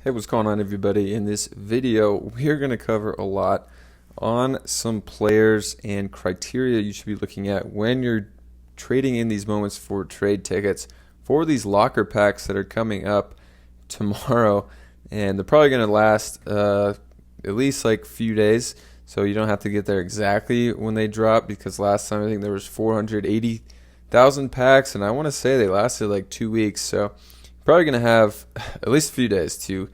Hey, what's going on, everybody? In this video, we're going to cover a lot on some players and criteria you should be looking at when you're trading in these moments for trade tickets for these locker packs that are coming up tomorrow. And they're probably going to last at least like a few days, so you don't have to get there exactly when they drop, because last time I think there was 480,000 packs, and I want to say they lasted like 2 weeks. So probably going to have at least a few days to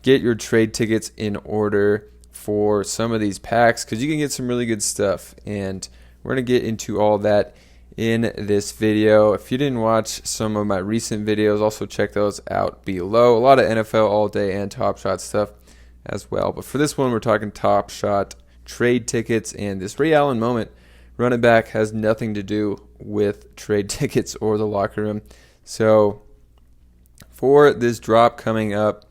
get your trade tickets in order for some of these packs, because you can get some really good stuff, and we're going to get into all that in this video. If you didn't watch some of my recent videos, also check those out below. A lot of NFL all day and Top Shot stuff as well, but for this one we're talking Top Shot trade tickets, and this Ray Allen moment running back has nothing to do with trade tickets or the locker room. So for this drop coming up,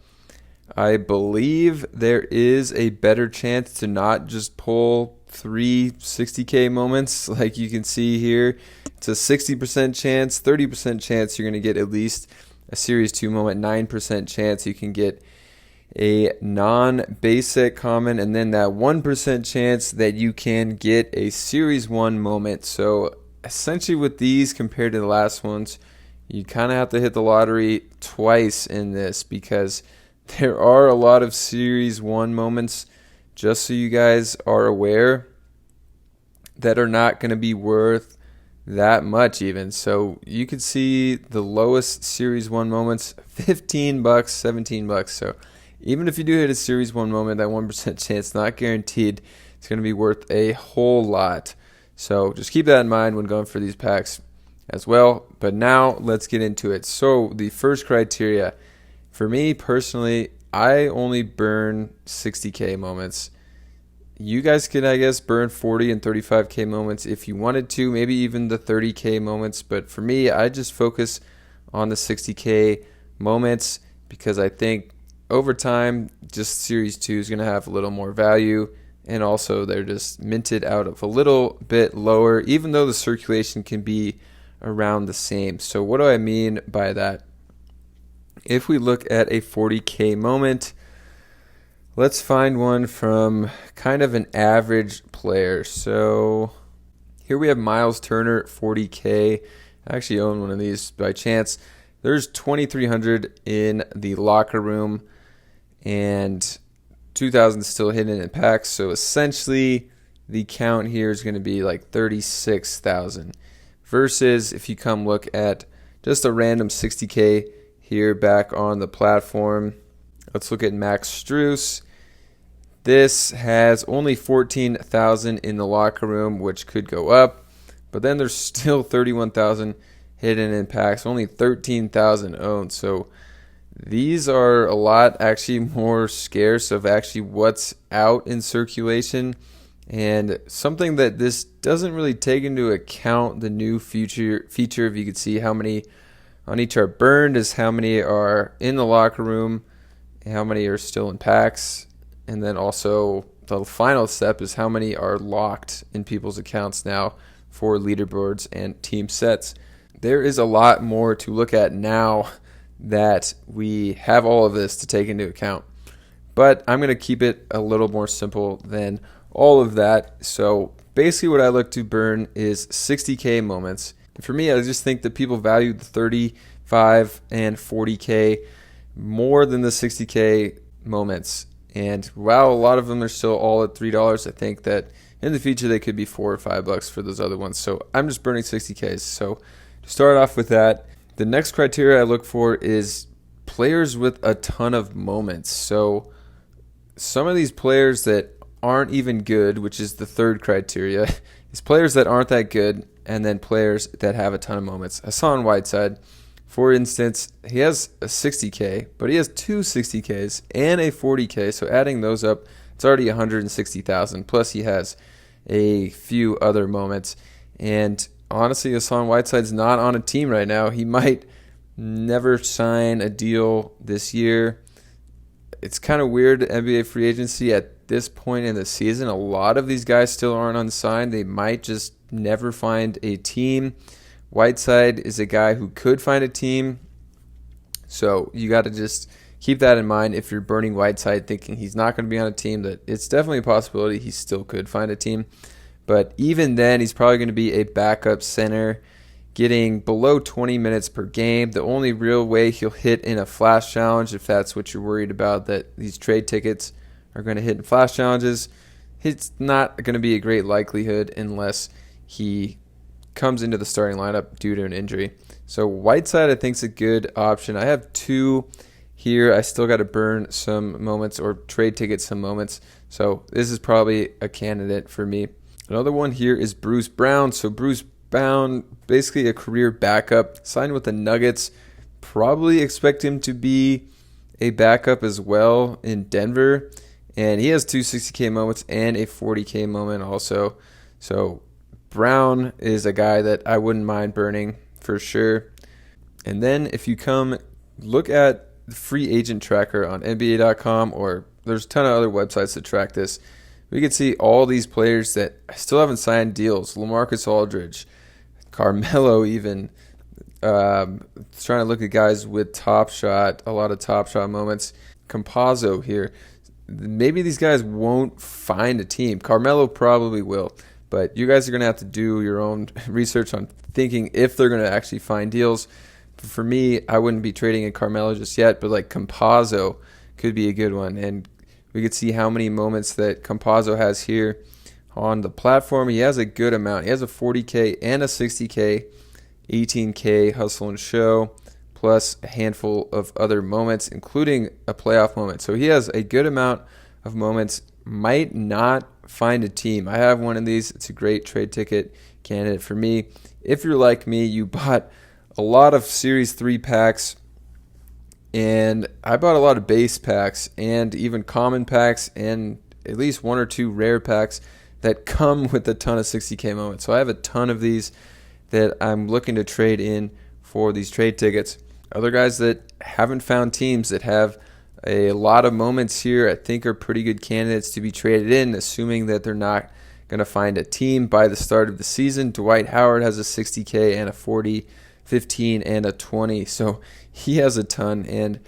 I believe there is a better chance to not just pull 3 60K moments like you can see here. It's a 60% chance, 30% chance you're going to get at least a Series 2 moment, 9% chance you can get a non-basic common, and then that 1% chance that you can get a Series 1 moment. So essentially with these compared to the last ones, you kind of have to hit the lottery twice in this, because there are a lot of Series 1 moments, just so you guys are aware, that are not going to be worth that much even. So you could see the lowest Series 1 moments, $15, $17. So even if you do hit a Series 1 moment, that 1% chance, not guaranteed it's going to be worth a whole lot. So just keep that in mind when going for these packs as well. But now let's get into it. So the first criteria, for me personally, I only burn 60K moments. You guys could, I guess, burn 40 and 35K moments if you wanted to, maybe even the 30K moments. But for me, I just focus on the 60K moments, because I think over time, just Series 2 is going to have a little more value. And also, they're just minted out of a little bit lower, even though the circulation can be around the same. So what do I mean by that? If we look at a 40K moment, let's find one from kind of an average player. So here we have Miles Turner, 40K. I actually own one of these by chance. There's 2,300 in the locker room and 2,000 still hidden in packs. So essentially the count here is going to be like 36,000. Versus if you come look at just a random 60K here back on the platform, let's look at Max Strus. This has only 14,000 in the locker room, which could go up, but then there's still 31,000 hidden in packs, only 13,000 owned. So these are a lot actually more scarce of actually what's out in circulation. And something that this doesn't really take into account, the new feature, if you could see how many on each are burned, is how many are in the locker room, how many are still in packs, and then also the final step is how many are locked in people's accounts now for leaderboards and team sets. There is a lot more to look at now that we have all of this to take into account, but I'm going to keep it a little more simple than all of that. So basically what I look to burn is 60K moments. And for me, I just think that people value the 35 and 40K more than the 60K moments. And while a lot of them are still all at $3, I think that in the future they could be $4 or $5 for those other ones. So I'm just burning 60Ks. So to start off with that, the next criteria I look for is players with a ton of moments. So some of these players that aren't even good, which is the third criteria, is players that aren't that good, and then players that have a ton of moments. Hassan Whiteside, for instance, he has a 60K, but he has two 60Ks and a 40K, so adding those up, it's already 160,000, plus he has a few other moments. And honestly, Hassan Whiteside's not on a team right now. He might never sign a deal this year. It's kind of weird, NBA free agency at this point in the season. A lot of these guys still aren't unsigned. They might just never find a team. Whiteside is a guy who could find a team, so you got to just keep that in mind if you're burning Whiteside thinking he's not going to be on a team. That it's definitely a possibility he still could find a team. But even then, he's probably going to be a backup center, getting below 20 minutes per game. The only real way he'll hit in a flash challenge, if that's what you're worried about, that these trade tickets are going to hit in flash challenges, it's not going to be a great likelihood unless he comes into the starting lineup due to an injury. So Whiteside, I think, is a good option. I have two here. I still got to burn some moments or trade ticket some moments. So this is probably a candidate for me. Another one here is Bruce Brown. So Bruce Brown, basically a career backup, signed with the Nuggets. Probably expect him to be a backup as well in Denver. And he has two 60K moments and a 40K moment also. So Brown is a guy that I wouldn't mind burning for sure. And then if you come look at the free agent tracker on NBA.com, or there's a ton of other websites that track this, we can see all these players that still haven't signed deals. LaMarcus Aldridge, Carmelo even. Trying to look at guys with a lot of top shot moments. Campazzo here. Maybe these guys won't find a team. Carmelo probably will. But you guys are going to have to do your own research on thinking if they're going to actually find deals. For me, I wouldn't be trading in Carmelo just yet, but like Campazzo could be a good one. And we could see how many moments that Campazzo has here on the platform. He has a good amount. He has a 40K and a 60K, 18K hustle and show, plus a handful of other moments, including a playoff moment. So he has a good amount of moments. Might not find a team. I have one of these. It's a great trade ticket candidate for me. If you're like me, you bought a lot of Series 3 packs, and I bought a lot of base packs and even common packs and at least one or two rare packs that come with a ton of 60K moments. So I have a ton of these that I'm looking to trade in for these trade tickets. Other guys that haven't found teams that have a lot of moments here, I think, are pretty good candidates to be traded in, assuming that they're not going to find a team by the start of the season. Dwight Howard has a 60K and a 40, 15, and a 20. So he has a ton. And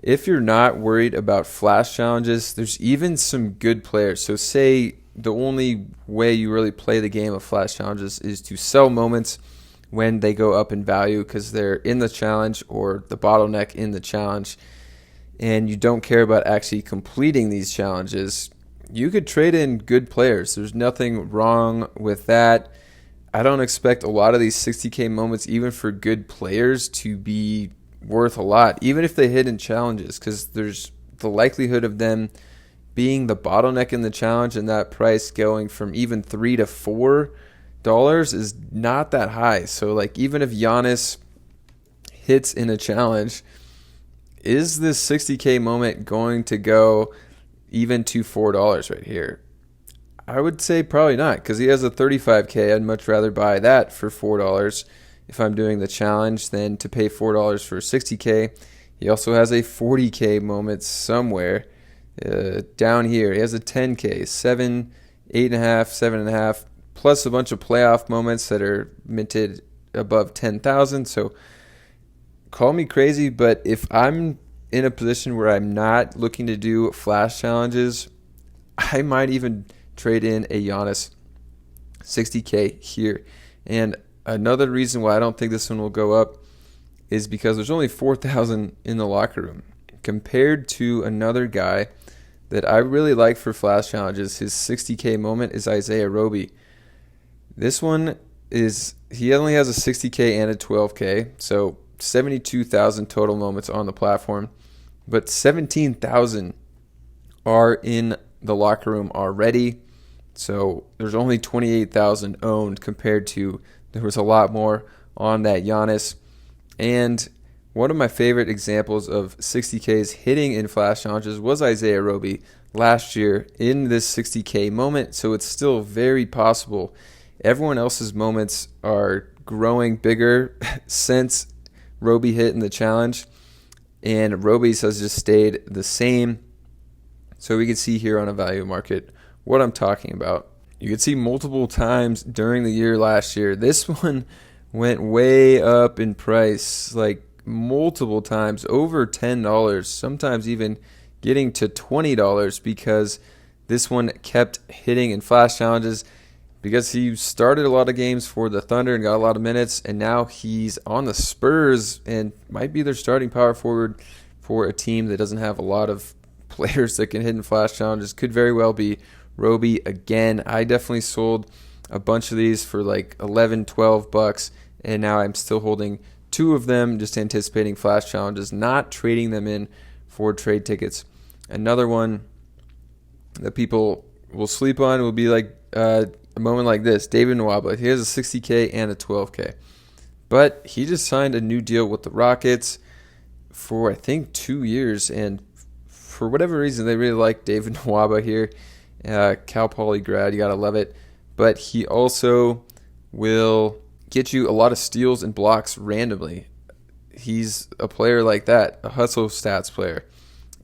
if you're not worried about flash challenges, there's even some good players. So say the only way you really play the game of flash challenges is to sell moments when they go up in value because they're in the challenge or the bottleneck in the challenge, and you don't care about actually completing these challenges, you could trade in good players. There's nothing wrong with that. I don't expect a lot of these 60K moments, even for good players, to be worth a lot, even if they hit in challenges, because there's the likelihood of them being the bottleneck in the challenge, and that price going from even $3 to $4 is not that high. So like even if Giannis hits in a challenge, is this 60K moment going to go even to $4 right here? I would say probably not, because he has a 35K. I'd much rather buy that for $4 if I'm doing the challenge than to pay $4 for 60K. He also has a 40K moment somewhere down here. He has a 10K, 7, 8.5, 7.5, plus a bunch of playoff moments that are minted above 10,000. So call me crazy, but if I'm in a position where I'm not looking to do flash challenges, I might even trade in a Giannis 60K here. And another reason why I don't think this one will go up is because there's only 4,000 in the locker room compared to another guy that I really like for flash challenges. His 60K moment is Isaiah Roby. This one is, he only has a 60K and a 12K, so 72,000 total moments on the platform, but 17,000 are in the locker room already. So there's only 28,000 owned compared to there was a lot more on that Giannis. And one of my favorite examples of 60Ks hitting in flash challenges was Isaiah Roby last year in this 60K moment. So it's still very possible. Everyone else's moments are growing bigger since Roby hit in the challenge, and Roby's has just stayed the same. So we can see here on a value market what I'm talking about. You can see multiple times during the year last year, this one went way up in price, like multiple times over $10, sometimes even getting to $20 because this one kept hitting in flash challenges because he started a lot of games for the Thunder and got a lot of minutes, and now he's on the Spurs and might be their starting power forward for a team that doesn't have a lot of players that can hit in flash challenges. Could very well be Roby again. I definitely sold a bunch of these for like $11-12, and now I'm still holding 2 of them, just anticipating flash challenges, not trading them in for trade tickets. Another one that people will sleep on will be like a moment like this. David Nawab, he has a $60K and a $12K. But he just signed a new deal with the Rockets for, I think, 2 years. And for whatever reason, they really like David Nawab here. Cal Poly grad, you got to love it. But he also will get you a lot of steals and blocks randomly. He's a player like that, a hustle stats player.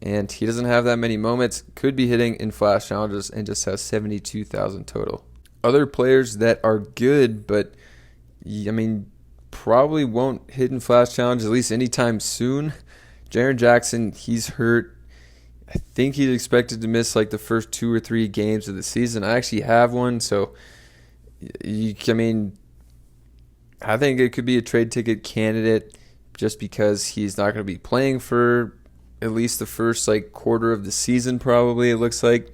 And he doesn't have that many moments, could be hitting in flash challenges, and just has 72,000 total. Other players that are good, but I mean, probably won't hit in flash challenges at least anytime soon. Jaren Jackson, he's hurt. I think he's expected to miss like the first 2 or 3 games of the season. I actually have one, so I think it could be a trade ticket candidate just because he's not going to be playing for at least the first like quarter of the season, probably, it looks like.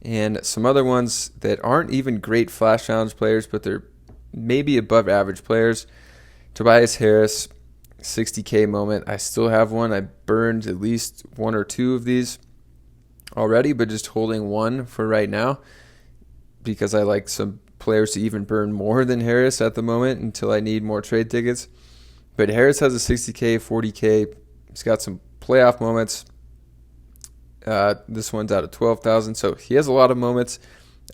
And some other ones that aren't even great flash challenge players, but they're maybe above average players. Tobias Harris, 60K moment. I still have one. I burned at least 1 or 2 of these already, but just holding 1 for right now because I like some players to even burn more than Harris at the moment until I need more trade tickets. But Harris has a 60K, 40K. He's got some playoff moments. This one's out of 12,000, so he has a lot of moments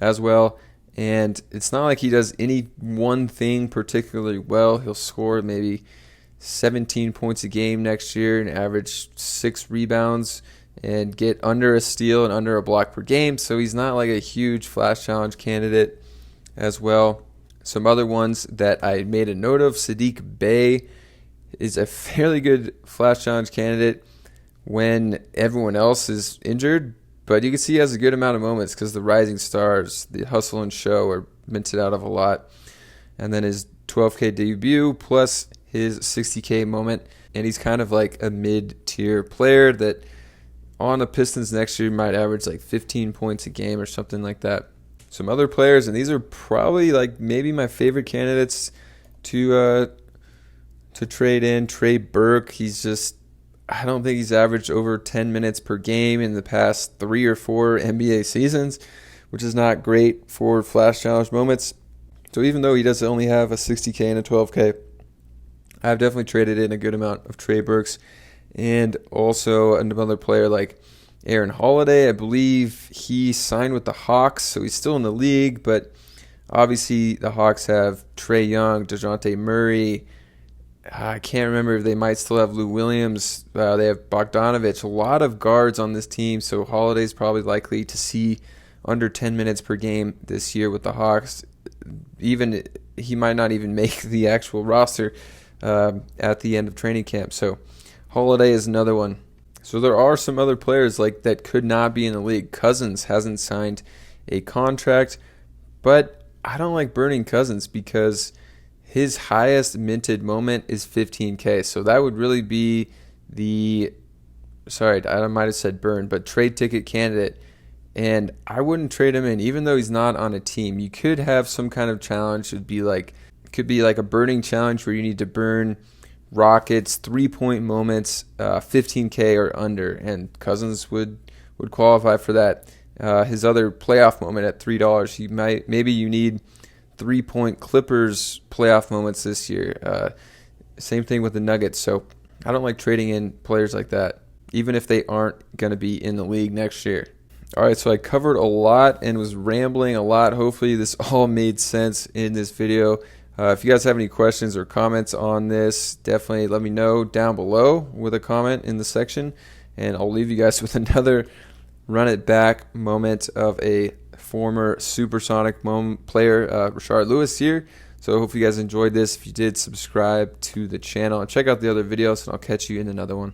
as well. And it's not like he does any one thing particularly well. He'll score maybe 17 points a game next year and average 6 rebounds and get under a steal and under a block per game. So he's not like a huge flash challenge candidate as well. Some other ones that I made a note of, Sadiq Bey is a fairly good flash challenge candidate when everyone else is injured, but you can see he has a good amount of moments because the rising stars, the hustle and show, are minted out of a lot. And then his 12K debut plus his 60K moment, and he's kind of like a mid-tier player that on the Pistons next year might average like 15 points a game or something like that. Some other players, and these are probably like maybe my favorite candidates to trade in. Trey Burke, I don't think he's averaged over 10 minutes per game in the past 3 or 4 NBA seasons, which is not great for flash challenge moments. So even though he does only have a 60K and a 12K, I've definitely traded in a good amount of Trey Burks. And also another player like Aaron Holiday, I believe he signed with the Hawks, so he's still in the league, but obviously the Hawks have Trae Young, DeJounte Murray. I can't remember if they might still have Lou Williams. They have Bogdanovich. A lot of guards on this team, so Holiday's probably likely to see under 10 minutes per game this year with the Hawks. Even he might not even make the actual roster at the end of training camp. So Holiday is another one. So there are some other players like that could not be in the league. Cousins hasn't signed a contract, but I don't like burning Cousins because his highest minted moment is 15K. So that would really be I might have said burn, but trade ticket candidate. And I wouldn't trade him in, even though he's not on a team. You could have some kind of challenge. It could be like a burning challenge where you need to burn Rockets 3-point moments, 15K or under, and Cousins would qualify for that. His other playoff moment at $3, maybe you need 3-point Clippers playoff moments this year. Same thing with the Nuggets. So I don't like trading in players like that, even if they aren't going to be in the league next year. All right, so I covered a lot and was rambling a lot. Hopefully this all made sense in this video. If you guys have any questions or comments on this, definitely let me know down below with a comment in the section, and I'll leave you guys with another run it back moment of a former Supersonic player, Rashard Lewis here. So I hope you guys enjoyed this. If you did, subscribe to the channel and check out the other videos, and I'll catch you in another one.